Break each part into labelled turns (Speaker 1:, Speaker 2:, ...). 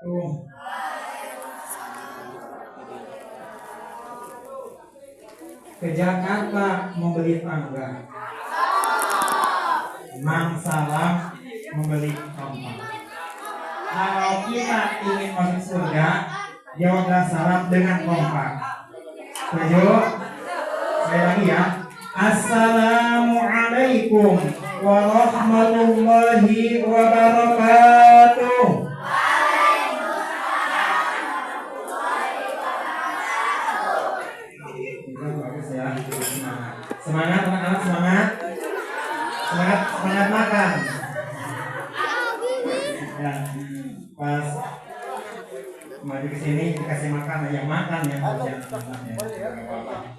Speaker 1: Ke Jakarta membeli tangga. Mang Salam membeli kompak. Kalau kita ingin masuk surga, jawablah salam dengan kompak. Setuju? Sekali lagi ya. Assalamualaikum warahmatullahi wabarakatuh. Bagus ya. Semangat anak-anak, semangat. Semangat makan. Ya, pas maju ke sini dikasih makan, yang makan ya.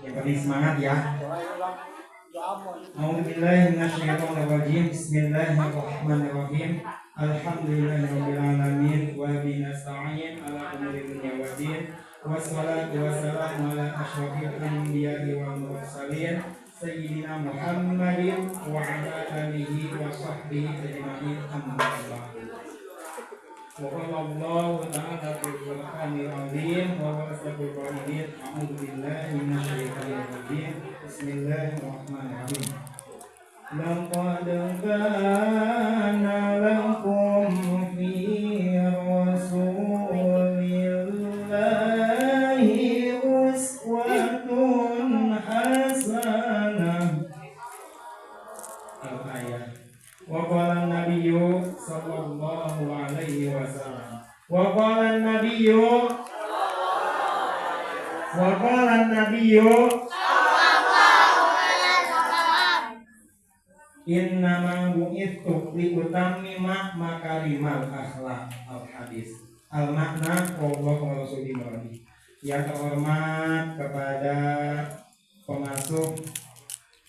Speaker 1: Yang penting semangat ya. A'udzubillahi minasyaitonir rajim. Bismillahirrahmanirrahim. Alhamdulillahirabbil alamin wa bihi nasta'in ala umuri dunya waddin. Wassalatu wassalamu ala asyrofil anbiya'i wal mursalin sayyidina Muhammadin wa ala alihi wa sahbihi ajma'in. Amma ba'du. Wallahu ta'ala fil Qur'anil azim wa wasaqul qailin. A'udzubillahi minasyaitonir rajim. Bismillahirrahmanirrahim. Laqad kana lakum fi rasulillahi uswatun hasanah. Al-ayat. Wa qala an-nabiyyu sallallahu alaihi wasallam. Wa qala an-nabiyyu innama bu'ithu liutammima makarimal akhlaq. Al-hadis. Al-makna wallahu wa rasuluhu. Yang terhormat kepada pengasuh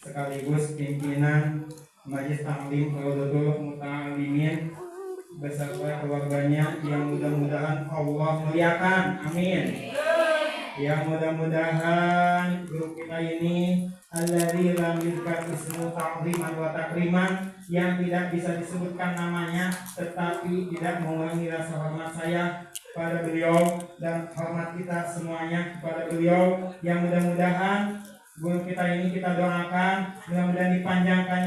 Speaker 1: sekaligus pimpinan Majelis Taklim Rawdatul Muta'allimin beserta keluarganya yang mudah-mudahan Allah muliakan. Amin. Yang mudah-mudahan grup kita ini alladzi lam yuzkar ismu ta'ziman wa takriman, yang tidak bisa disebutkan namanya tetapi tidak mengurangi rasa hormat saya pada beliau dan hormat kita semuanya kepada beliau. Yang mudah-mudahan guru kita ini kita doakan mudah-mudahan dipanjangkan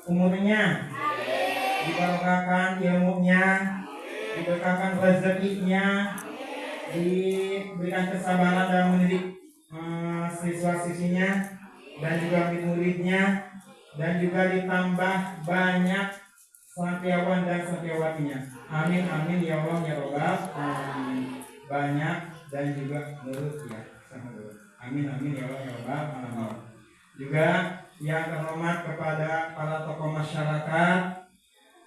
Speaker 1: umurnya, diberkahkan ilmunya, diberkahkan rezekinya, diberikan kesabaran dalam mendidik siswa-siswinya dan juga murid-muridnya, dan juga ditambah banyak santiawan dan santiawatinya. Amin amin ya Allah ya Rabbal alamin. Banyak dan juga nurut ya. Amin amin ya Allah ya Rabbal alamin. Juga yang terhormat kepada para tokoh masyarakat,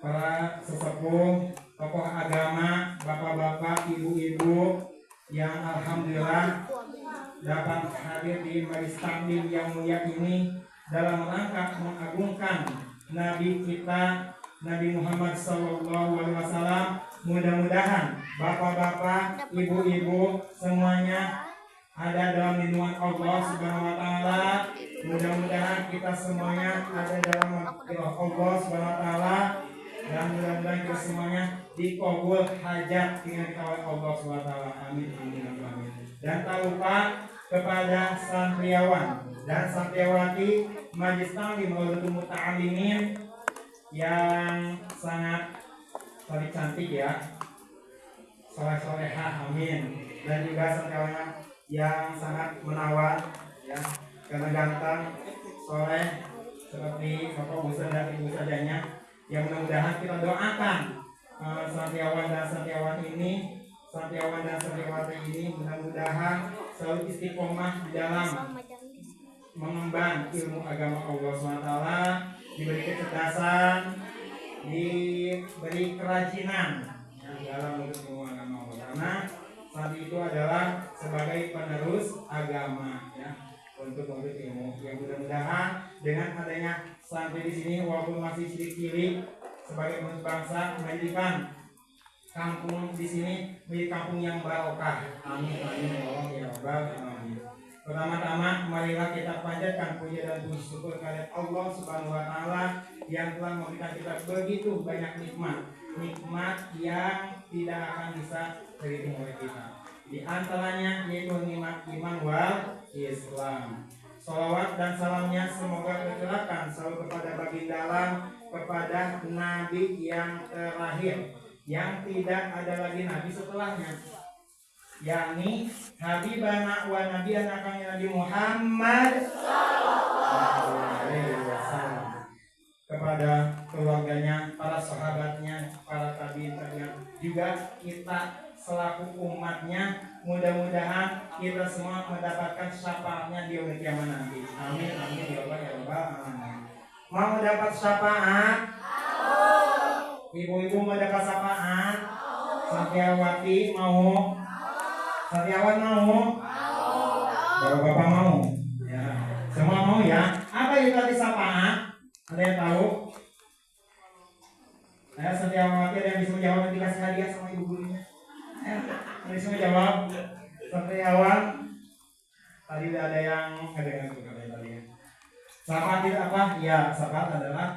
Speaker 1: para sesepuh, tokoh agama, bapak-bapak, ibu-ibu yang alhamdulillah dapat hadir di Majelis Taklim yang mulia ini dalam rangka mengagungkan Nabi kita Nabi Muhammad SAW. Mudah-mudahan bapak-bapak, ibu-ibu semuanya ada dalam lindungan Allah Subhanahu wa taala. Mudah-mudahan kita semuanya ada dalam rahmat Allah Subhanahu wa taala, dan mudah-mudahan kita semuanya dikabul hajat dengan oleh Allah Subhanahu wa taala. Amin amin amin. Dan tak lupa kepada santriawan dan santriawati Majelis Taklim Rawdatul Muta'allimin yang sangat cantik ya, soleh-solehah, amin. Dan juga santriawan yang sangat menawan ya, karena ganteng, soleh seperti Bapak Ustaz dan Ibu Ustazahnya. Yang mudah-mudahan kita doakan santriawan dan santriawati ini mudah-mudahan selalu istiqomah di dalam mengemban ilmu agama Allah SWT, diberi kecerdasan, diberi kerajinan dalam menuntut ilmu agama Allah, karena saat itu adalah sebagai penerus agama ya, untuk menuntut ilmu. Yang mudah-mudahan dengan adanya santri di sini walaupun masih cilik-cilik, sebagai penerus bangsa menjadikan kampung di sini menjadi kampung yang barokah. Amin amin ya Allah ya Rabbal alamin. Pertama-tama marilah kita panjatkan puji dan puji syukur kepada Allah Subhanahu wa taala yang telah memberikan kita begitu banyak nikmat yang tidak akan bisa terhitung oleh kita. Di antaranya yaitu iman wal Islam. Salawat dan salamnya semoga tercurahkan selalu kepada baginda alam, kepada Nabi yang terakhir, yang tidak ada lagi Nabi setelahnya, yakni Habibana wa Nabiyana kami Nabi Muhammad sallallahu alaihi wasallam, kepada keluarganya, para sahabatnya, para tabiin, juga kita selaku umatnya. Mudah-mudahan kita semua mendapatkan syafaatnya di hari kiamat nanti. Amin amin ya Allah ya Rabbal alamin. Mau dapat syafaat? Ibu-ibu mau dapat syafaat? Santiawati mau? Santiawan mau? Bapak-bapak mau? Ya, semua mau ya. Apa itu tadi syafaat? Ada yang tahu? Santiawati ada yang bisa menjawab, nanti kasih hadiah sama ibu gurunya. Ada yang bisa jawab? Santiawan? Tadi ada yang tadi. Syafaat itu apa? Ya, syafaat adalah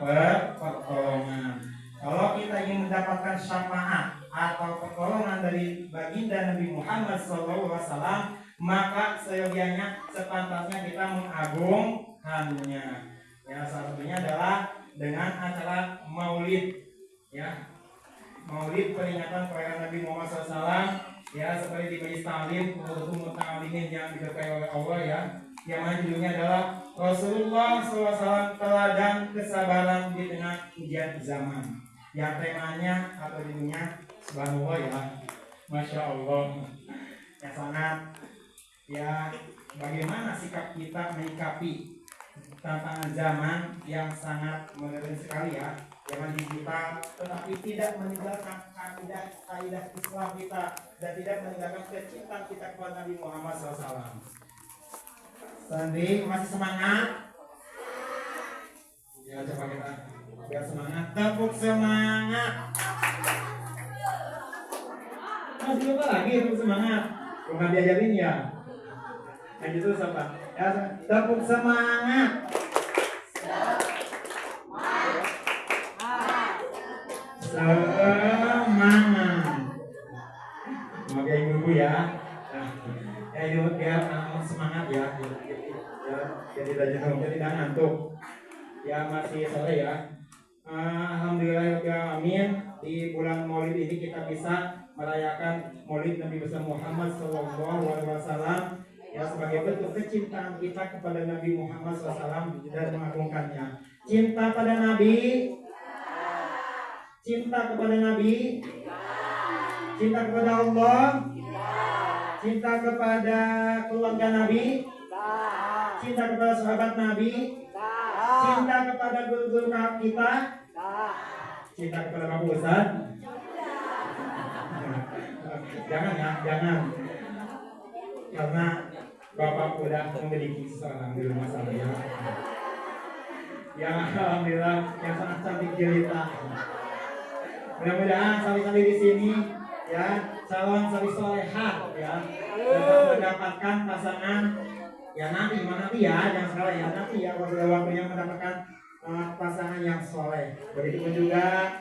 Speaker 1: pertolongan. Kalau kita ingin mendapatkan syafaat atau pertolongan dari baginda Nabi Muhammad SAW, maka seyogianya sepantasnya kita mengagungkannya. Ya, salah satunya adalah dengan acara maulid. Ya, maulid peringatan kelahiran Nabi Muhammad SAW. Ya, seperti di Majelis Ta'lim, muta'alimin yang diberkahi oleh Allah ya. Yang mana judulnya adalah Rasulullah SAW teladan kesabaran di tengah ujian zaman. Yang temanya atau judulnya subhanallah ya, masya Allah, yang sangat ya, bagaimana sikap kita menyikapi tantangan zaman yang sangat modern sekali ya, zaman digital, tetapi tidak meninggalkan kaidah Islam kita dan tidak meninggalkan kecintaan kita kepada Nabi Muhammad SAW. Sandi masih semangat? Ya, coba kita biar semangat, tepuk semangat. Masih lupa lagi tepuk semangat. Bukan diajarin ya. Yang itu siapa? Ya, tepuk semangat. Semangat. Oke ibu-ibu ya. Ya ibu biar semangat ya. Jadi tidak ngantuk. Ya masih sore ya. Alhamdulillahirobbilalamin, di bulan Maulid ini kita bisa merayakan Maulid Nabi besar Muhammad SAW ya, sebagai bentuk kecintaan kita kepada Nabi Muhammad SAW dan mengagungkannya. Cinta pada Nabi, cinta kepada Nabi, cinta kepada Allah, cinta kepada keluarga Nabi, cinta kepada sahabat Nabi, cinta kepada guru-guru kita, cinta kepada Bapak Ustaz. Jangan ya, jangan. Karena Bapak udah memiliki seorang di rumah saya. Yang alhamdulillah yang sangat cantik jelita. Mudah-mudahan sali-sali di sini ya, calon sali solehah ya, dapat mendapatkan pasangan ya nanti ya, jangan salah ya, nanti ya waktunya mendapatkan pasangan yang soleh. Begitu juga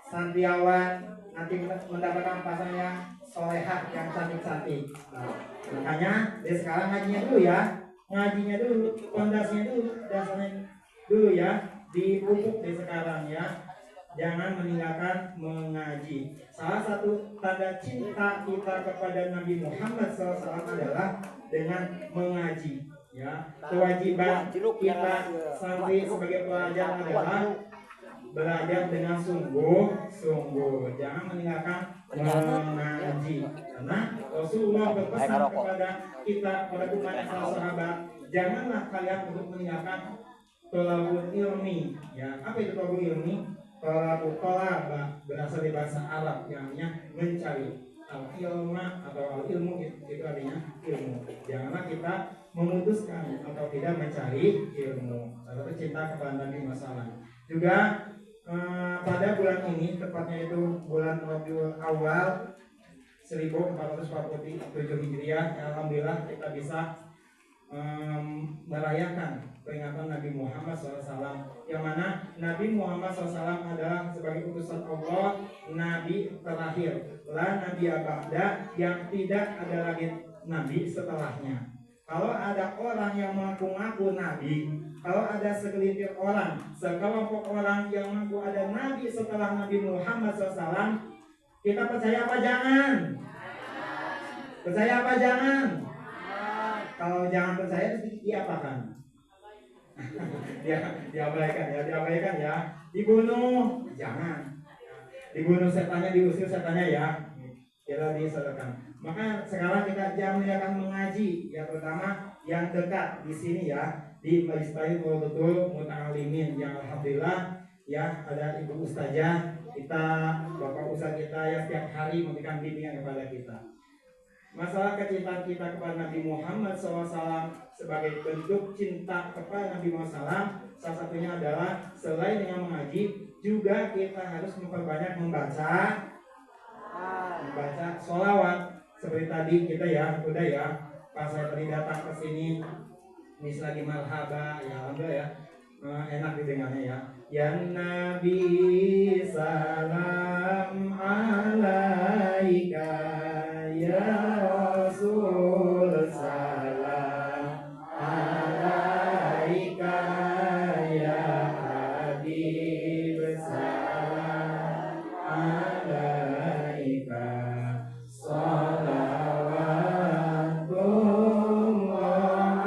Speaker 1: Santiawan nanti mendapatkan pasangan yang solehah yang cantik-cantik. Makanya dari sekarang ngajinya dulu ya, ngajinya dulu, pondasinya dulu, dasarnya dulu ya, dipupuk dari sekarang ya. Jangan meninggalkan mengaji. Salah satu tanda cinta kita kepada Nabi Muhammad SAW adalah dengan mengaji. Ya, kewajiban kita santri sebagai pelajar adalah belajar dengan sungguh-sungguh. Jangan meninggalkan mengaji. Karena Rasulullah berpesan kepada kita, pada umatnya para sahabat, janganlah kalian untuk meninggalkan tolabul ilmi. Ya, apa itu tolabul ilmi? Tolaba berasal dari bahasa Arab yang artinya mencari. Al-ilma atau al-ilmu itu artinya ilmu. Janganlah kita memutuskan atau tidak mencari ilmu. Salah satu cinta kepada Nabi Muhammad. Juga pada bulan ini, tepatnya itu bulan Rabiul Awal 1447 Hijriah, alhamdulillah kita bisa merayakan peringatan Nabi Muhammad SAW, yang mana Nabi Muhammad SAW adalah sebagai utusan Allah, Nabi terakhir, la Nabi ba'da, yang tidak ada lagi Nabi setelahnya. Kalau ada orang yang mengaku-ngaku Nabi, kalau ada segelintir orang, sekelompok orang yang mengaku ada Nabi setelah Nabi Muhammad SAW, kita percaya apa jangan? Percaya apa jangan? Kalau jangan percaya itu diapakan? diabaikan ya. Dibunuh, jangan. Dibunuh setannya, diusir setannya ya. Kita disedekahkan. Maka sekarang kita akan mengaji, ya, terutama yang dekat di sini ya, di Majlis betul Muta'alimin, yang alhamdulillah ya ada Ibu Ustazah kita, Bapak Ustaz kita yang setiap hari memberikan bimbingan kepada kita. Masalah kecintaan kita kepada Nabi Muhammad SAW sebagai bentuk cinta kepada Nabi Muhammad SAW, salah satunya adalah selain dengan mengaji, juga kita harus memperbanyak membaca sholawat. Seperti tadi kita ya, udah ya, pas saya tadi datang ke sini, ini lagi marhaba, ya alhamdulillah ya, enak didengarnya ya. Ya Nabi salam alaika, ya Rasul salam alaika, ya Habib salam alaika, salawatullah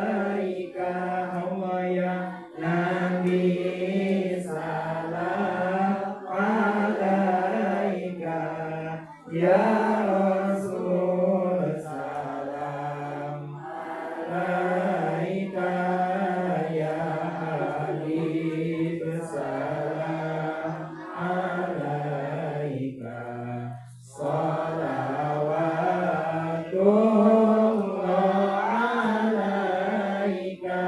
Speaker 1: alaika, Allah ya Nabi salam alaika, ya Rasul salam alaika, ya Habib salam alaika, salawatullah alaika,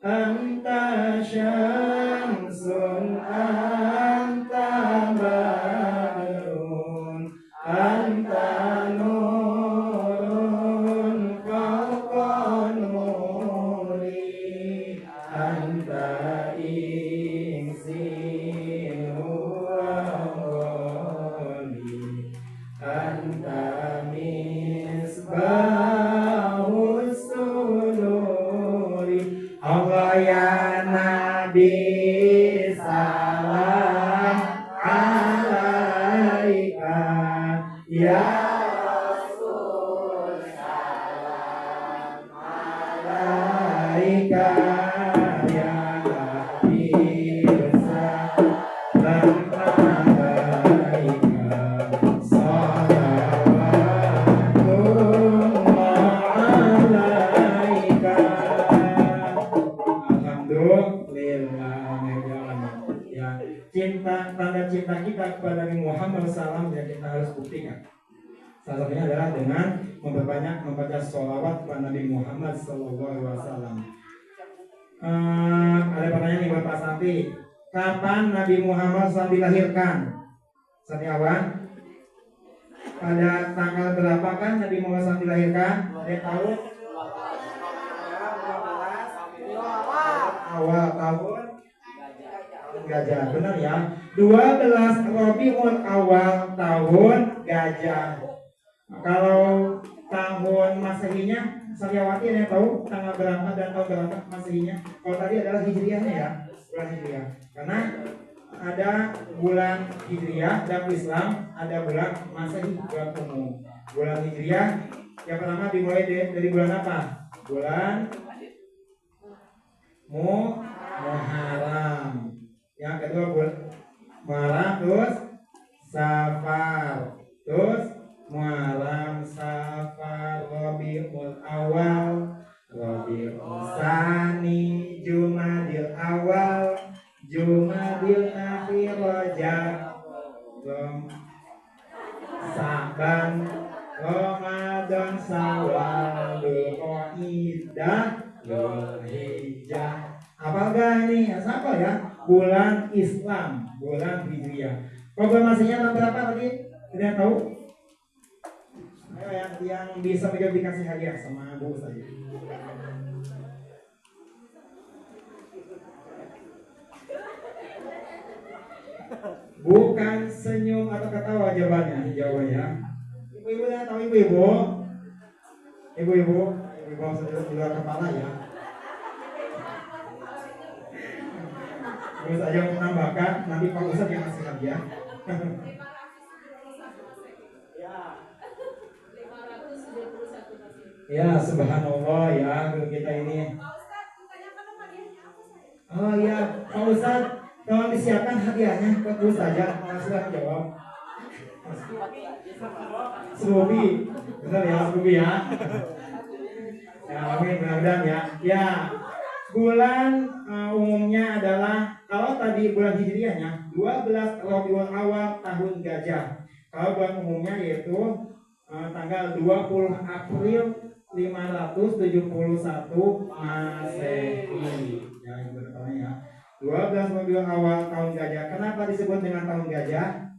Speaker 1: anta syamsun anta badrun anta nurun fawqa nuri, anta insin huwa ghali, anta misbahus suduri. Allah ya Nabi salam alaika, ya Rasul salam alaika, ya Habib salam alaika, salawatullah alaika. Alhamdulillah ya, tanda cinta kita kepada Nabi Muhammad SAW yang kita harus buktikan. Salah satunya adalah dengan memperbanyak membaca sholawat kepada Nabi Muhammad SAW. Ada pertanyaan nih Bapak Santi, kapan Nabi Muhammad SAW dilahirkan? Setiawan, pada tanggal berapa kan Nabi Muhammad SAW dilahirkan? Ada tahu? Awal tahun Gajah, benar ya. 12 Rabiul Awal tahun Gajah. Kalau tahun Masehinya, Saryawati ada yang tahu tanggal berapa dan tahun berapa Masehinya? Kalau tadi adalah Hijriahnya ya, bulan Hijriah. Karena ada bulan Hijriah dan Islam, ada bulan Masehi, bulan umum. Bulan Hijriah yang pertama dimulai dari bulan apa? Bulan Muharram. Yang kedua bulan Muharram, terus Safar, terus Muharram, Safar, Rabiul Awal, Rabiul Tsani, Jumadil Awal, Jumadil Akhir, Rajab, Sa'ban, Ramadan, Syawal, Dzulqa'dah, Dzulhijjah. Apakah ini? Siapa ya? Bulan Islam, bulan Hijriah. Konfirmasinya tahun berapa tadi? Tidak tahu? Ayo yang bisa menjawab dikasih hadiah sama Bu saja. Bukan senyum atau ketawa jawabannya. Ibu-ibu ya, tahu ibu-ibu? Ibu-ibu sudah di luar kepala ya. Terus aja mau menambahkan, nanti Pak Ustadz yang kasih hadiah. Ya, subhanallah ya, kita ini. Oh iya, Pak Ustadz, tolong disiapkan hadiahnya ke Bu saja. Sudah jawab. Subi, benar ya, Subi ya. Ya, amin, mudah-mudahan ya. Ya, bulan umumnya adalah, kalau tadi bulan hijriahnya 12 Rabiul Awal tahun gajah. Kalau bulan umumnya yaitu tanggal 20 April 571 Masehi. Ya, itu pertama ya. 12 Rabiul Awal tahun gajah. Kenapa disebut dengan tahun gajah?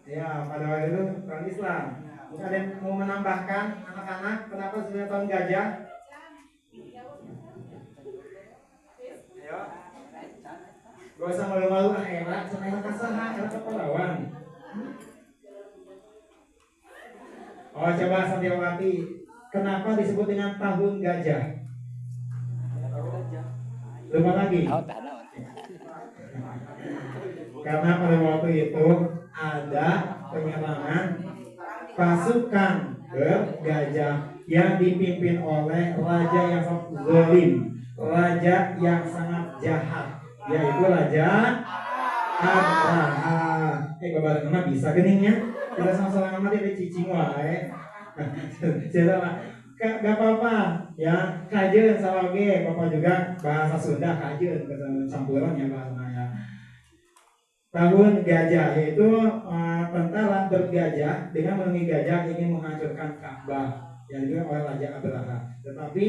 Speaker 1: Ya, pada waktu itu tahun Islam. Mungkin ada yang mau menambahkan anak-anak kenapa sebenarnya tahun gajah? Ayo. Gak usah malu-malu era, senang kasaha, era kepulauan. Oh, coba Santiawati, kenapa disebut dengan tahun gajah? Lupa lagi. Karena pada waktu itu ada penyerangan pasukan bergajah yang dipimpin oleh raja yang sangat zalim, raja yang sangat jahat, yaitu Raja Abraha. Bapak nama bisa geningnya? Kita sama-sama nama dia cicing wae. Gak apa-apa ya, kajeun sawage, Bapak juga bahasa Sunda kajeun campuran ya bahasanya. Tahun gajah yaitu tentara bergajah dengan menemui gajah ingin menghancurkan Ka'bah yang juga oleh Raja Abraha. Tetapi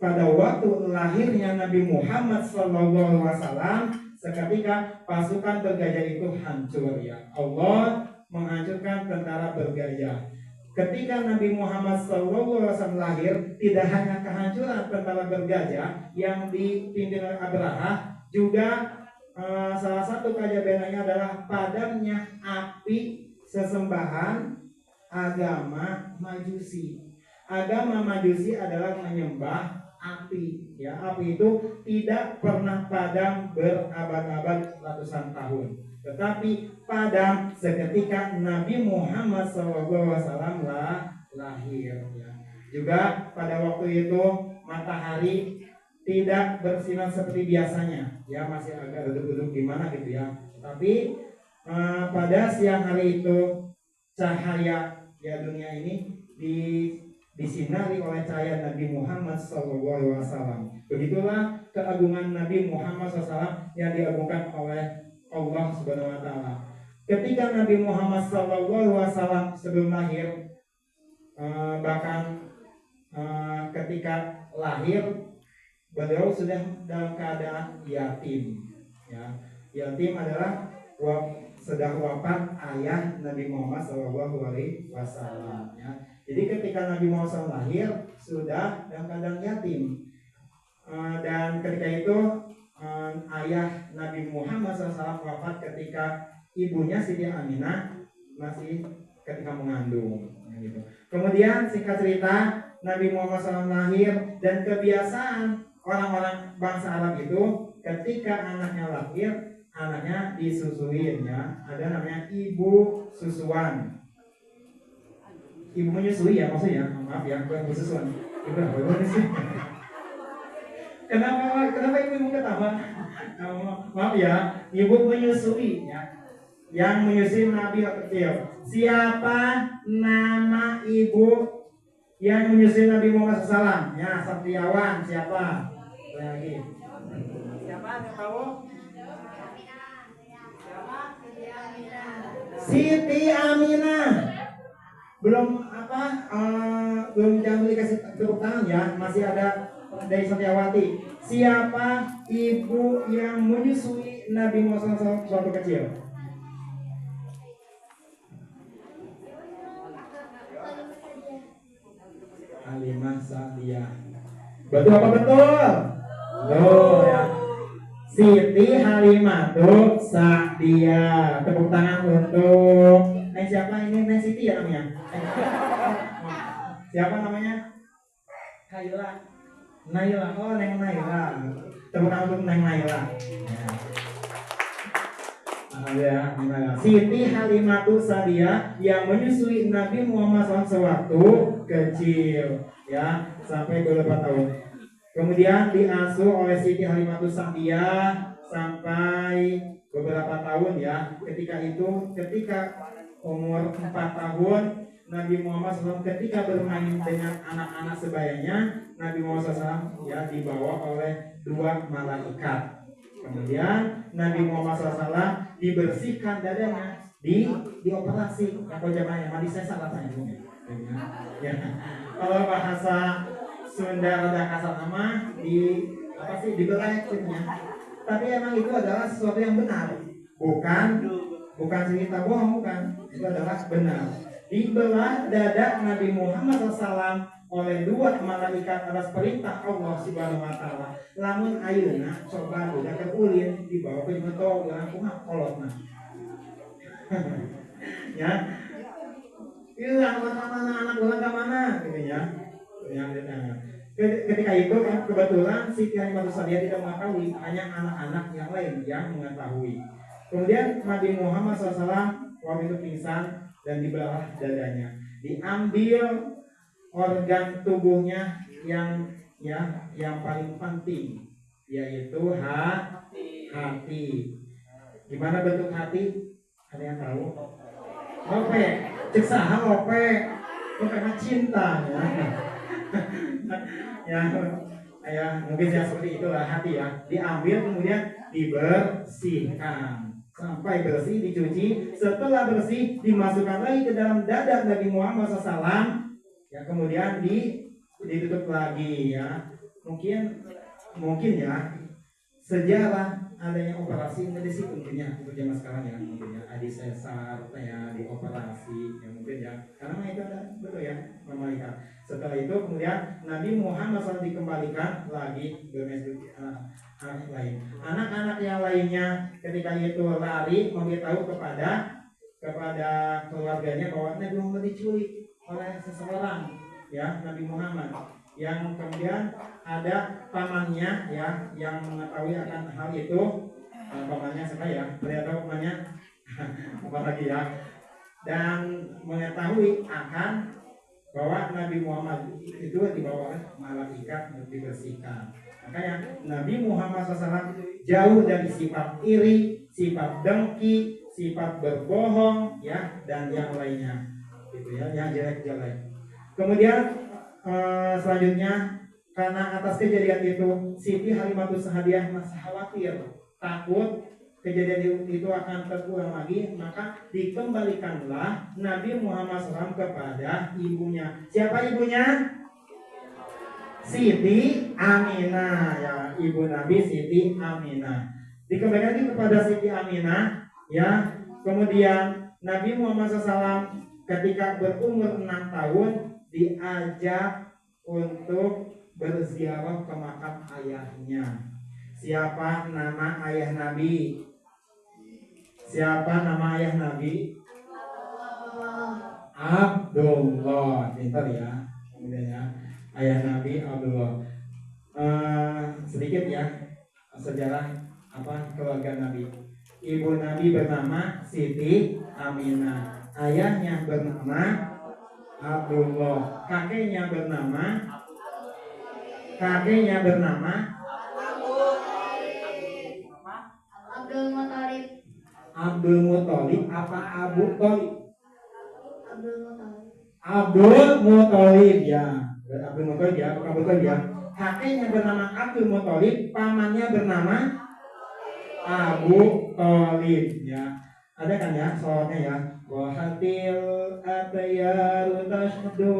Speaker 1: pada waktu lahirnya Nabi Muhammad SAW, seketika pasukan bergajah itu hancur ya. Allah menghancurkan tentara bergajah. Ketika Nabi Muhammad SAW lahir, tidak hanya kehancuran tentara bergajah yang dipimpin oleh Abraha, juga salah satu keajaibannya adalah padamnya api sesembahan agama Majusi. Agama Majusi adalah menyembah api. Ya, api itu tidak pernah padam berabad-abad ratusan tahun, tetapi padam seketika Nabi Muhammad SAW lahir. Ya. Juga pada waktu itu matahari tidak bersinar seperti biasanya, ya masih agak redup-redup gimana gitu ya. Tapi pada siang hari itu cahaya ya dunia ini disinari oleh cahaya Nabi Muhammad SAW. Begitulah keagungan Nabi Muhammad SAW yang diagungkan oleh Allah Subhanahu Wa Taala. Ketika Nabi Muhammad SAW sebelum lahir, bahkan ketika lahir, beliau sudah dalam keadaan yatim. Ya, yatim adalah sudah wafat ayah Nabi Muhammad SAW. Ya. Jadi ketika Nabi Muhammad SAW lahir sudah dalam keadaan yatim. Dan ketika itu ayah Nabi Muhammad SAW wafat ketika ibunya Siti Aminah masih ketika mengandung. Gitu. Kemudian singkat cerita Nabi Muhammad SAW lahir, dan kebiasaan orang-orang bangsa Arab itu ketika anaknya lahir, anaknya disusuin ya. Ada namanya ibu susuan. Ibu menyusui ya maksudnya. Maaf ya, bukan ibu susuan. Ibu apa sih? Kenapa ibu ketawa? Maaf ya, ibu menyusui ya. Yang menyusui Nabi kecil. Siapa nama ibu yang menyusui Nabi Muhammad SAW? Ya, Satriawan siapa? Lagi. Siapa yang tahu? Siti Aminah. Belum jangan dikasih tepuk tangan ya, masih ada dari Satriawati. Siapa ibu yang menyusui Nabi Muhammad SAW waktu kecil? Halimah Sa'diyah. Betul apa betul? Betul ya. Siti Halimah Sa'diyah. Tepuk tangan untuk siapa ini? Neng Siti ya namanya? Siapa namanya? Naila. Naila. Oh, Neng Naila. Tepuk tangan untuk Neng Naila. Ya, Siti Halimah Sa'diyah yang menyusui Nabi Muhammad SAW sewaktu kecil, ya, sampai beberapa tahun. Kemudian diasuh oleh Siti Halimah Sa'diyah sampai beberapa tahun, ya. Ketika umur 4 tahun, Nabi Muhammad SAW ketika bermain dengan anak-anak sebayanya, Nabi Muhammad SAW ya dibawa oleh 2 malaikat. Kemudian Nabi Muhammad SAW dibersihkan dadanya, dioperasi. Kalau zamannya mandi sesar rasanya ya. Kalau bahasa Sunda ada kasar nama dibelai punya. Tapi emang itu adalah sesuatu yang benar, bukan cerita bohong, bukan. Itu adalah benar. Dibelah dada Nabi Muhammad SAW oleh 2 malaikat atas perintah Allah Subhanahu wa taala. Lamun ayeuna coba udah ke ulin dibawa ke meto urang kumaha kolotna. Ya. Iya, mana anak ulang ke mana gitu ya. Ketika itu kebetulan Siti Halimah Sa'diyah tidak mengetahui, hanya anak-anak yang lain yang mengetahui. Kemudian Nabi Muhammad SAW waktu itu pingsan dan dibelah dadanya. Diambil organ tubuhnya yang paling penting, yaitu hati. Gimana bentuk hati? Ada yang tahu? Ope, cek saha ope, karena cinta ya mungkin ya seperti itulah hati ya. Diambil kemudian dibersihkan sampai bersih, dicuci. Setelah bersih dimasukkan lagi ke dalam dada Nabi Muhammad SAW. Ya, kemudian ditutup lagi ya. Mungkin ya sejarah adanya operasi medis tentunya untuk zaman sekarang ya, mungkin ya adi sesar ya dioperasi ya mungkin ya, karena itu ada betul ya malaikat. Setelah itu kemudian Nabi Muhammad SAW dikembalikan lagi domestik anak lain. Anak-anak yang lainnya ketika itu lari memberitahu kepada keluarganya bahwa Nabi Muhammad diculik oleh seseorang ya, Nabi Muhammad, yang kemudian ada pamannya ya yang mengetahui akan hal itu. Pamannya siapa ya? Ternyata pamannya apa lagi ya? Dan mengetahui akan bahwa Nabi Muhammad itu dibawa oleh malaikat untuk dibersihkan. Makanya Nabi Muhammad SAW jauh dari sifat iri, sifat dengki, sifat berbohong ya, dan yang lainnya. Gitu ya, yang jelek-jelek. Kemudian selanjutnya karena atas kejadian itu Siti Halimah Sa'diyah masih khawatir, takut kejadian itu akan terulang lagi, maka dikembalikanlah Nabi Muhammad SAW kepada ibunya. Siapa ibunya? Siti Aminah ya, ibu Nabi Siti Aminah. Dikembalikan kepada Siti Aminah ya. Kemudian Nabi Muhammad SAW ketika berumur 6 tahun diajak untuk berziarah ke makam ayahnya. Siapa nama ayah Nabi? Siapa nama ayah Nabi? Abdullah. Pintar ya. Kemudian ya, ayah Nabi Abdullah. Sedikit ya sejarah keluarga Nabi. Ibu Nabi bernama Siti Aminah. Ayahnya bernama Abdullah. Kakeknya bernama Abdul Muthalib apa Abu Thalib? Abdul Muthalib ya. Abdul Muthalib ya, bukan Abu Thalib ya. Kakeknya bernama Abdul Muthalib, pamannya bernama Abu Thalib ya. Ada kan ya soalnya ya. Wahatil atyaru tashdu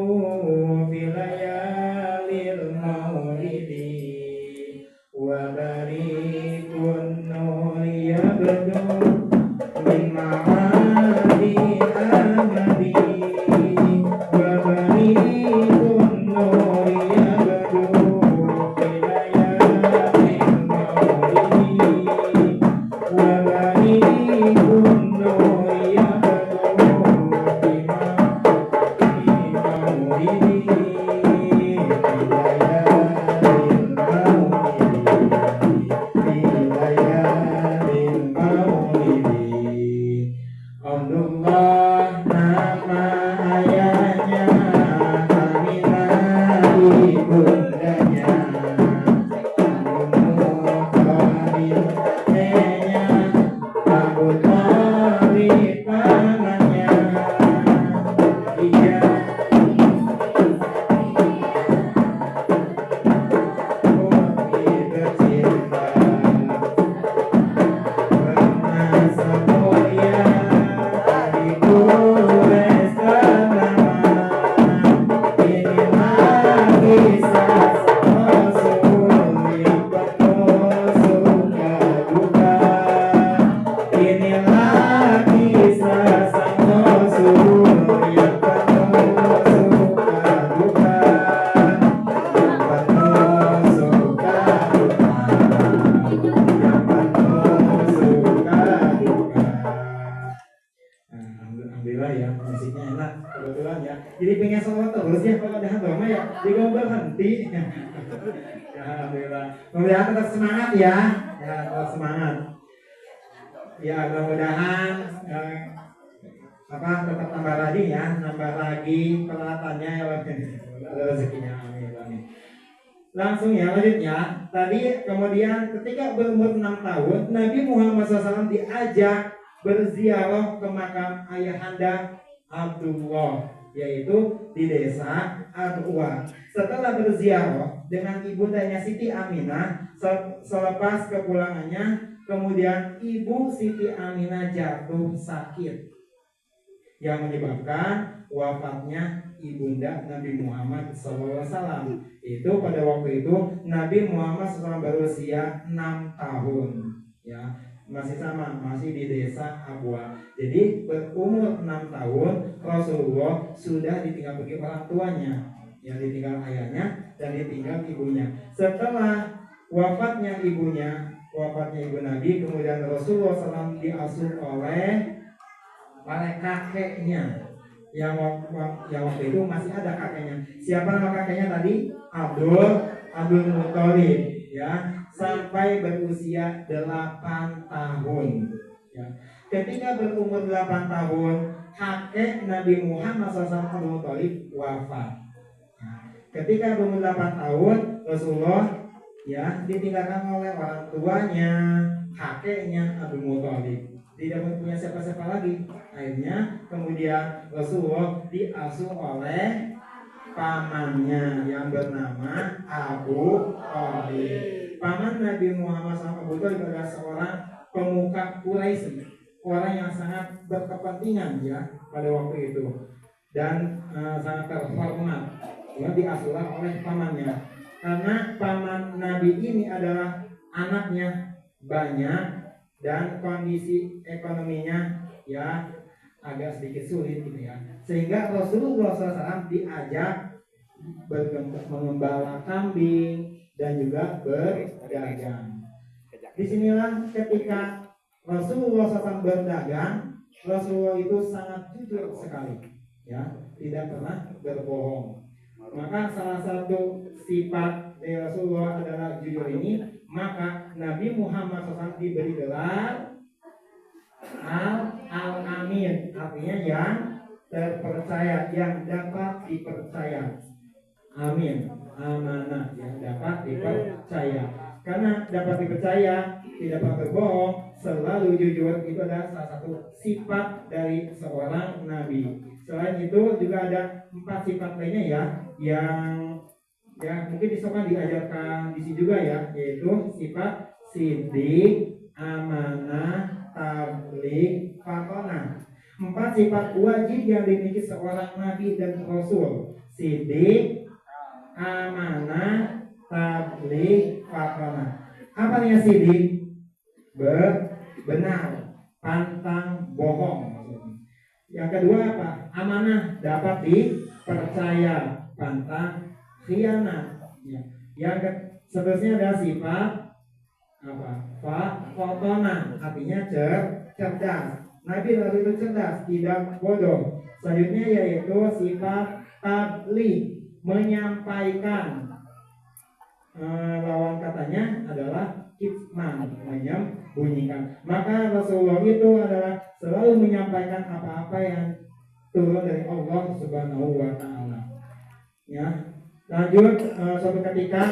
Speaker 1: filayalil maulidi wa barikun nuriya Alhamdulillah ya, musiknya enak kebetulan ya. Jadi pengen sholat terus ya kalau ada agama ya, jadi berhenti. Ya, alhamdulillah. Mudah-mudahan tetap semangat ya, tetap semangat. Ya, mudah-mudahan tetap tambah lagi ya, nambah lagi peralatannya ya, rezekinya. Amin. Langsung ya, lanjut ya. Tadi kemudian ketika berumur 6 tahun, Nabi Muhammad SAW diajak berziarah ke makam ayahanda Abdullah, yaitu di desa Arwa. Setelah berziarah dengan ibundanya Siti Aminah, selepas kepulangannya, kemudian ibu Siti Aminah jatuh sakit yang menyebabkan wafatnya ibunda Nabi Muhammad SAW. Itu pada waktu itu Nabi Muhammad SAW berusia 6 tahun ya. Masih di desa Abwa. Jadi berumur 6 tahun Rasulullah sudah ditinggal pergi orang tuanya, yang ditinggal ayahnya dan ditinggal ibunya. Setelah wafatnya ibu Nabi, kemudian Rasulullah SAW diasuh oleh kakeknya yang waktu itu masih ada kakeknya. Siapa nama kakeknya tadi? Abdul Muthalib ya, sampai berusia 8 tahun ya. Ketika berumur 8 tahun, kakek Nabi Muhammad SAW Abdul Muthalib wafat. Ketika berumur 8 tahun, Rasulullah ya ditinggalkan oleh orang tuanya, kakeknya Abdul Muthalib. Tidak punya siapa-siapa lagi. Akhirnya kemudian Rasulullah diasuh oleh pamannya yang bernama Abu Thalib. Paman Nabi Muhammad SAW Abu Thalib adalah seorang pemuka Quraisy, orang yang sangat berkepentingan ya pada waktu itu dan sangat terhormat. Ya, diasuhlah oleh pamannya. Karena paman Nabi ini adalah anaknya banyak dan kondisi ekonominya ya agak sedikit sulit gitu ya, sehingga Rasulullah SAW diajak mengembala kambing dan juga berdagang. Disinilah ketika Rasulullah SAW berdagang, Rasulullah itu sangat jujur sekali ya, tidak pernah berbohong. Maka salah satu sifat dari Rasulullah adalah jujur ini. Maka Nabi Muhammad SAW diberi gelar Al-Amin, artinya yang terpercaya, yang dapat dipercaya. Amin, amanah, yang dapat dipercaya. Karena dapat dipercaya, tidak pernah berbohong, selalu jujur, itu adalah salah satu sifat dari seorang nabi. Selain itu juga ada 4 sifat lainnya ya, yang ya mungkin disokkan diajarkan di sini juga ya, yaitu sifat siddiq, amanah, tabligh, fatonah. 4 sifat wajib yang dimiliki seorang nabi dan rasul: siddiq, amanah, tabligh, fatonah. Apa artinya siddiq? Benar, pantang bohong. Yang kedua apa? Amanah, dapat dipercaya, pantang khianat ya. Yang seterusnya adalah sifat Fotona, artinya cerdas. Nabi Rasul itu cerdas, tidak bodoh. Selanjutnya yaitu sifat tabligh, menyampaikan. Lawan katanya adalah kitman, menyembunyikan. Maka Rasulullah itu adalah selalu menyampaikan apa-apa yang turun dari Allah Subhanahu wa taala. Ya. Lanjut, suatu ketika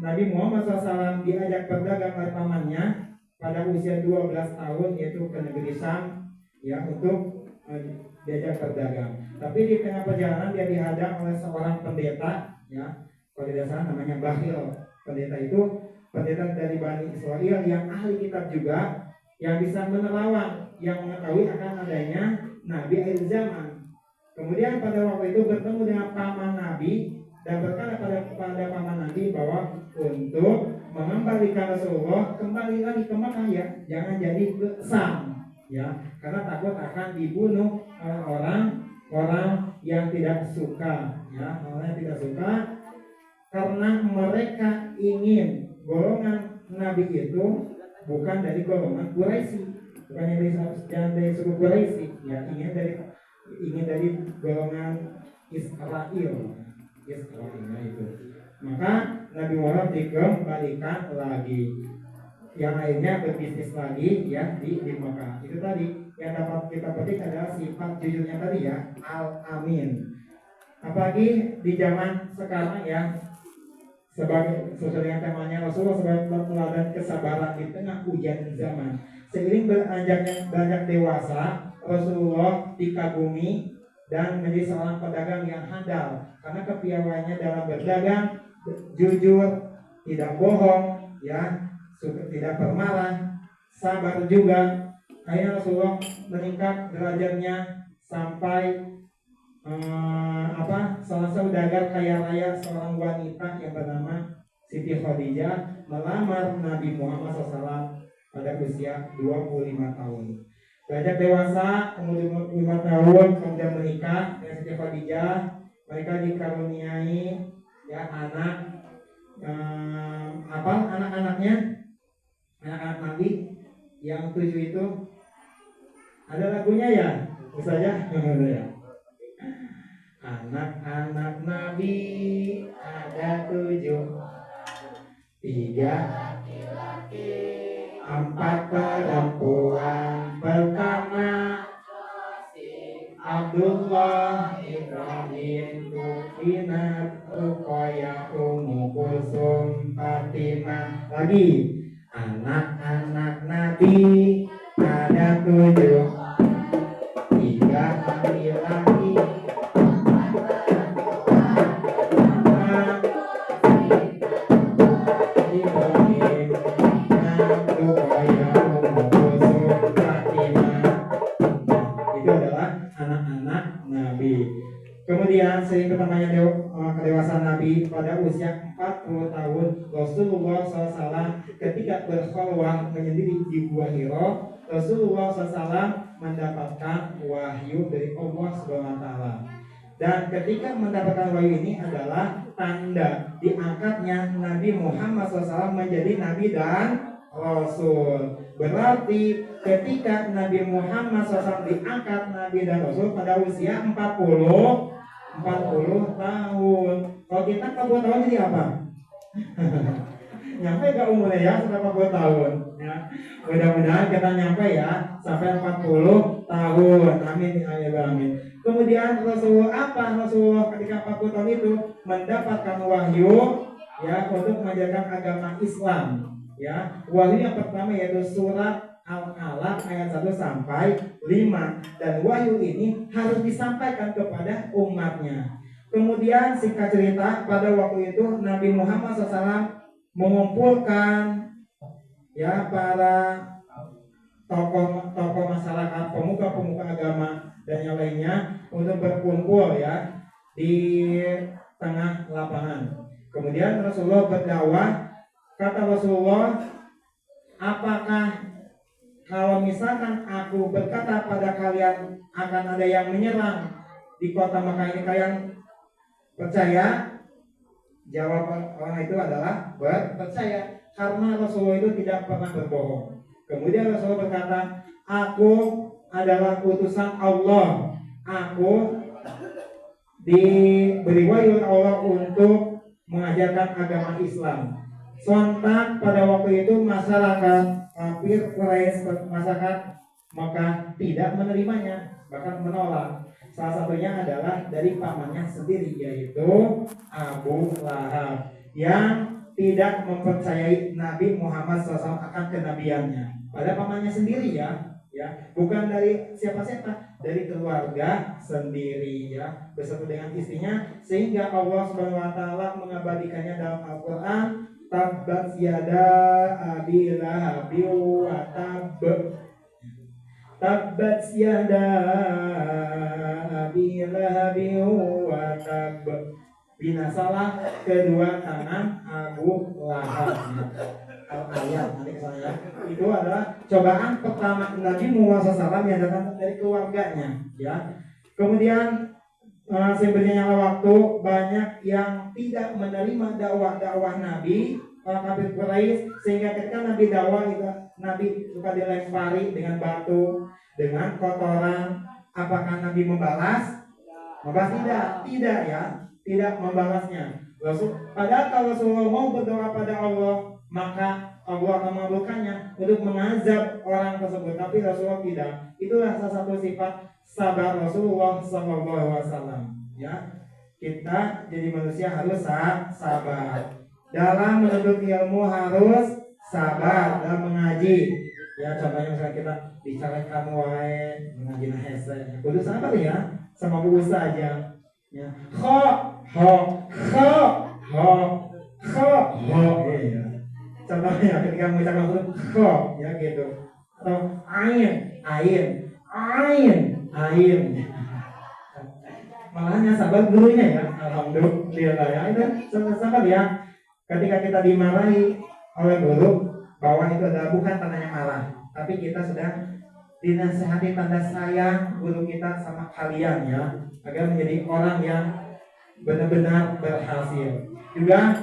Speaker 1: Nabi Muhammad SAW diajak berdagang oleh pamannya pada usia 12 tahun, yaitu ke negeri Syam, ya, untuk diajak berdagang. Tapi di tengah perjalanan dia dihadang oleh seorang pendeta, ya, kalau di sana namanya Bakhil. Pendeta itu pendeta dari Bani Israel yang ahli kitab juga, yang bisa menerawang, yang mengetahui akan adanya Nabi akhir zaman. Kemudian pada waktu itu bertemu dengan paman Nabi dan berkata pada paman Nabi bahwa untuk mengembalikan Rasulullah kembali lagi ke Makkah, ya, jangan jadi ke Sam, ya, karena takut akan dibunuh orang yang tidak suka, ya, orang yang tidak suka, karena mereka ingin golongan Nabi itu bukan dari golongan Quraisy, bukan dari suku Quraisy, ya, ingin dari golongan Israel itu. Maka Nabi Muhammad dikembalikan lagi, yang akhirnya berbisnis lagi, ya, di Makkah. Itu tadi yang dapat kita petik adalah sifat jujurnya tadi, ya, al-amin. Apalagi di zaman sekarang, ya, sesuai dengan temanya Rasulullah sebagai teladan kesabaran di tengah ujian zaman. Seiring beranjaknya banyak dewasa, Rasulullah dikagumi dan menjadi seorang pedagang yang handal karena kepiawaiannya dalam berdagang, jujur, tidak bohong, ya, tidak bermarah, sabar juga. Akhirnya Rasulullah meningkat derajatnya sampai salah saudagar kaya raya, seorang wanita yang bernama Siti Khadijah melamar Nabi Muhammad SAW pada usia 25 tahun. Beranjak dewasa, umur 5 tahun, kemudian menikah dengan Siti Khadijah. Mereka dikaruniai, ya, anak-anaknya, anak-anak Nabi yang 7 itu ada lagunya, ya, misalnya. Anak-anak Nabi ada 7, 3 laki-laki, 4 perempuan. Pertama Abdullah, Ibrahim, Rukinat, Ruqayyah, Ummu Kulsum, Fatimah. Lagi, anak-anak Nabi ada 7, 3 laki-laki, Kemudian sering bertambahnya kedewasaan Nabi pada usia 40 tahun, Rasulullah SAW ketika berkhulwah menyendiri di Gua Hira, Rasulullah SAW mendapatkan wahyu dari Allah SWT. Dan ketika mendapatkan wahyu ini adalah tanda diangkatnya Nabi Muhammad SAW menjadi Nabi dan Rasul. Berarti ketika Nabi Muhammad SAW diangkat Nabi dan Rasul pada usia 40 tahun. Kalau kita 40 tahun jadi apa? Nyampe gak umurnya, ya, sampai 40 tahun, ya. Mudah-mudahan kita nyampe, ya, sampai 40 tahun. Amin, amin. Kemudian Rasulullah ketika 40 tahun itu mendapatkan wahyu, ya, untuk mengajarkan agama Islam. Ya, wahyu yang pertama yaitu surat Al-Alaq ayat 1 sampai 5, dan wahyu ini harus disampaikan kepada umatnya. Kemudian singkat cerita, pada waktu itu Nabi Muhammad SAW mengumpulkan, ya, para tokoh masyarakat, pemuka agama dan yang lainnya untuk berkumpul, ya, di tengah lapangan. Kemudian Rasulullah berdakwah. Kata Rasulullah, apakah kalau misalkan aku berkata pada kalian akan ada yang menyerang di kota Makkah ini, kalian percaya? Jawab orang itu adalah percaya. karena Rasulullah itu tidak pernah berbohong. Kemudian Rasulullah berkata, aku adalah utusan Allah. Aku diberi wahyu oleh Allah untuk mengajarkan agama Islam. Sontak pada waktu itu masyarakat kafir Quraisy, masyarakat Makkah tidak menerimanya, bahkan menolak. Salah satunya adalah dari pamannya sendiri, yaitu Abu Lahab, yang tidak mempercayai Nabi Muhammad SAW akan kenabiannya. Pada pamannya sendiri ya, bukan dari siapa-siapa, dari keluarga sendiri ya, beserta dengan istrinya, sehingga Allah Subhanahu wa taala mengabadikannya dalam Al-Qur'an, tabbat yada abi lahabi wa tab. Tabbat yada abi lahabi wa tab. Binasalah kedua tangan Abu Lahab. Ayat nanti saya itu adalah cobaan pertama Nabi Muhammad SAW yang datang dari keluarganya ya. Kemudian seiring waktu banyak yang tidak menerima dakwah Nabi, kafir Quraisy, sehingga ketika Nabi dakwah itu Nabi suka dilempari dengan batu, dengan kotoran. Apakah Nabi membalas? Tidak ya, tidak membalasnya. Padahal kalau Rasulullah mau berdoa pada Allah, maka Allah akan mengabulkannya untuk mengazab orang tersebut. Tapi Rasulullah tidak. Itulah salah satu sifat sabar Rasulullah SAW. Ya, kita jadi manusia harus sabar. Dalam menuntut ilmu harus sabar. Dalam mengaji, ya contohnya misalnya kita bicarakan wae mengaji hese, kudu sabar ya, sama bu saja. Ya, iya. Contohnya ketika mengucapkan huruf kho ya gitu, atau ain. Malahnya sabar gurunya ya, alhamdulillah ya, itu sabar ya. Ketika kita dimarahi oleh guru, bahwa itu adalah bukan tandanya marah, tapi kita sedang dinasihati tanda sayang guru kita sama kalian ya, agar menjadi orang yang benar-benar berhasil. Juga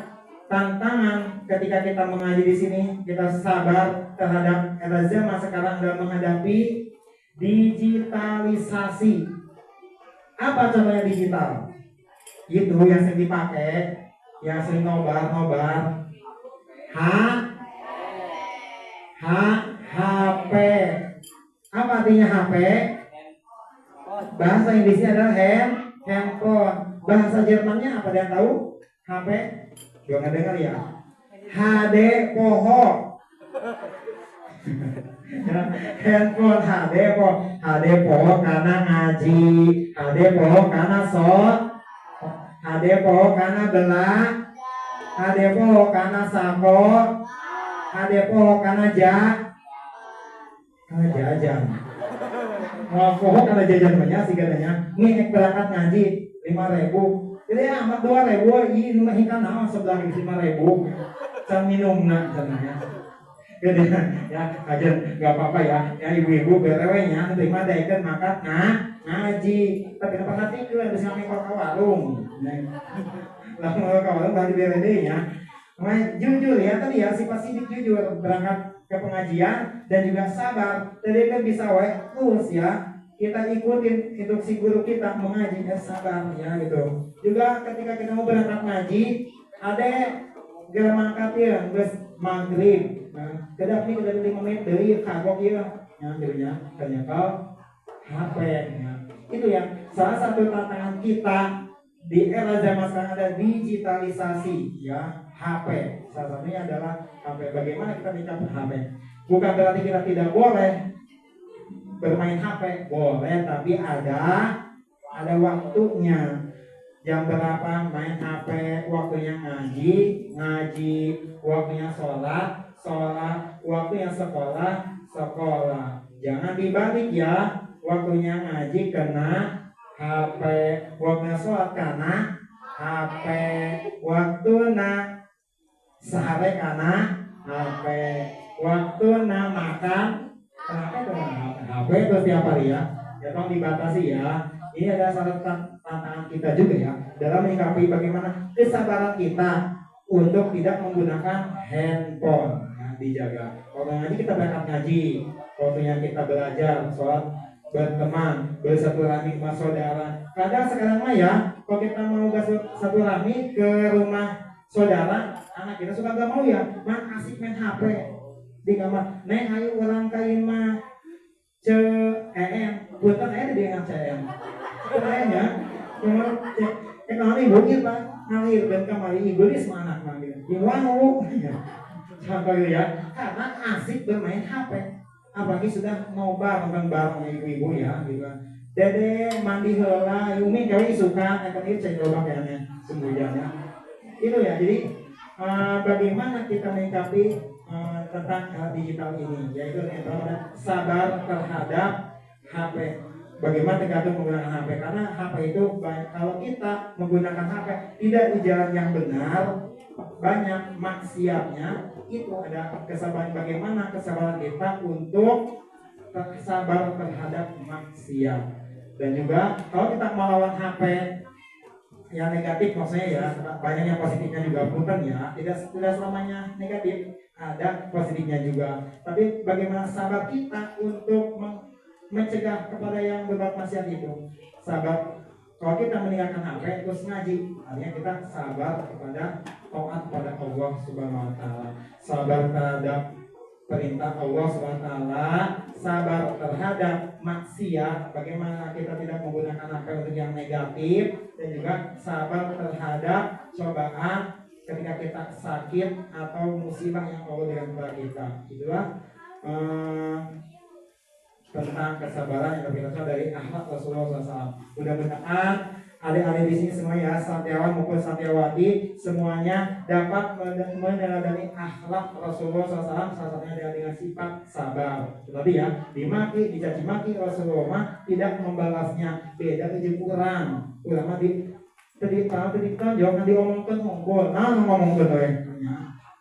Speaker 1: tantangan ketika kita mengaji di sini, kita sabar terhadap era zaman sekarang dalam menghadapi digitalisasi. Apa contohnya digital? Itu yang sering dipakai, yang sering nobar. HP. Apa artinya HP? Bahasa Inggrisnya adalah handphone. Bahasa Jermannya apa dia tahu? HP? Jangan dengar ya. HD poho. Handphone HD poho karena ngaji, HD poho karena HD poho karena belah, HD poho karena sako, HD poho karena jajan. Mau poho karena jajan banyak sih katanya. Nih berangkat ngaji 5.000. Jadi amat 2.000, ini rumah ikan nama sebelah 5.000. Can minum nak katanya. Jadi ya aja nggak apa-apa ya. Ya ibu-ibu berewenya terima daikan makan ngaji. Tapi kenapa nanti itu yang bisa ngikut ke warung. Lalu ke warung tadi beredenya. Jujur ya tadi ya, sifat sidik jujur berangkat ke pengajian dan juga sabar. Jadi kan bisa terus ya. Kita ikutin instruksi guru kita mengaji dan sabar ya gitu. Juga ketika kita mau berangkat ngaji, ada gerak mangkat ya, bes maghrib. Nah, kedap nih udah 5 menit dari kagok ya, ngambilnya ternyata HP. Ya. Itu ya salah satu tantangan kita di era zaman sekarang, ada digitalisasi ya, HP. Salah satunya adalah HP. Bagaimana kita menyikapi HP? Bukan berarti kita tidak boleh bermain HP, boleh, tapi ada waktunya. Jam berapa main HP, waktunya ngaji, waktunya sholat, waktunya sekolah. Jangan dibalik ya, waktunya ngaji kena HP, waktunya sholat kena HP, waktunya sehari kena HP, waktunya makan kenapa dengan HP itu setiap hari ya? Ya tolong dibatasi ya. Ini adalah salah satu tantangan kita juga ya, dalam menyikapi bagaimana kesabaran kita untuk tidak menggunakan handphone. Nah, dijaga. Waktu ngaji kita berangkat ngaji, waktunya kita belajar, sholat, berteman, bersilaturahmi sama saudara. Kadang sekarang mah ya, kalau kita mau bersilaturahmi ke rumah saudara, anak kita suka gak mau ya, mah asik main HP di kamar. Neng ayo orang kain mah punten aya di dengan CM. Kayaknya cuma kenal ibu kita ngalirkan kamari ibu ini semua anak manggil. Iwanu. Sampai ya, karena asik bermain HP. Apalagi sudah nobar bareng ibu-ibu ya gitu kan. Dede mandi heula, Umi kali suka akan itu cenderung kayaknya sembunyiannya. Itu ya, jadi bagaimana kita menyikapi tentang digital ini, yaitu yang pertama sabar terhadap HP. Bagaimana tergantung menggunakan HP, karena HP itu kalau kita menggunakan HP tidak di jalan yang benar, banyak maksiatnya. Itu ada kesabaran, bagaimana kesabaran kita untuk sabar terhadap maksiat. Dan juga kalau kita melawan HP yang negatif, maksudnya ya banyak yang positifnya juga, bukan ya, tidak selamanya negatif, ada positifnya juga. Tapi bagaimana sabar kita untuk mencegah kepada yang berbuat maksiat itu. Sabar, kalau kita meninggalkan HP terus ngaji, artinya kita sabar kepada taat kepada Allah Subhanahu wa taala. Sabar terhadap perintah Allah Subhanahu wa taala, sabar terhadap maksiat, bagaimana kita tidak menggunakan HP untuk yang negatif, dan juga sabar terhadap cobaan ketika kita sakit atau musibah yang Allah berikan kepada kita. Itulah tentang kesabaran yang kita dari akhlak Rasulullah SAW. Mudah-mudahan adik-adik di sini semua ya, santiawan maupun santiawati, semuanya dapat meneladani akhlak Rasulullah SAW. Salah satunya adalah dengan sifat sabar. Tetapi ya, dimaki, dicaci maki Rasulullah tidak membalasnya. Beda dengan kurang. Ulama di jawab diomongkan mongkol, ngomongkan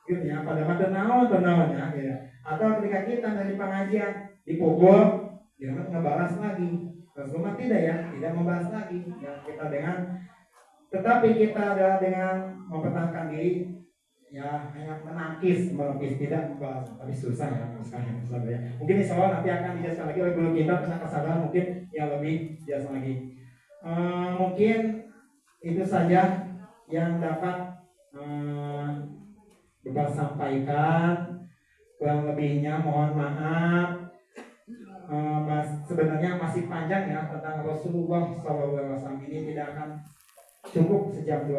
Speaker 1: gitu ya, pada naon ya. Atau ketika kita dari pengajian dipukul, dia ngebalas lagi. Rasulullah tidak ya, tidak membahas lagi ya, kita dengan, tetapi kita adalah dengan mempertahankan diri ya, hanya melukis tidak membahas, tapi susah ya sekarang ya. Mungkin insya Allah nanti akan dijelaskan lagi oleh guru kita tentang kesabaran, mungkin yang lebih jelas lagi. Mungkin itu saja yang dapat Bapak sampaikan. Kurang lebihnya mohon maaf. Sebenarnya masih panjang ya tentang Rasulullah SAW, ini tidak akan cukup sejam 2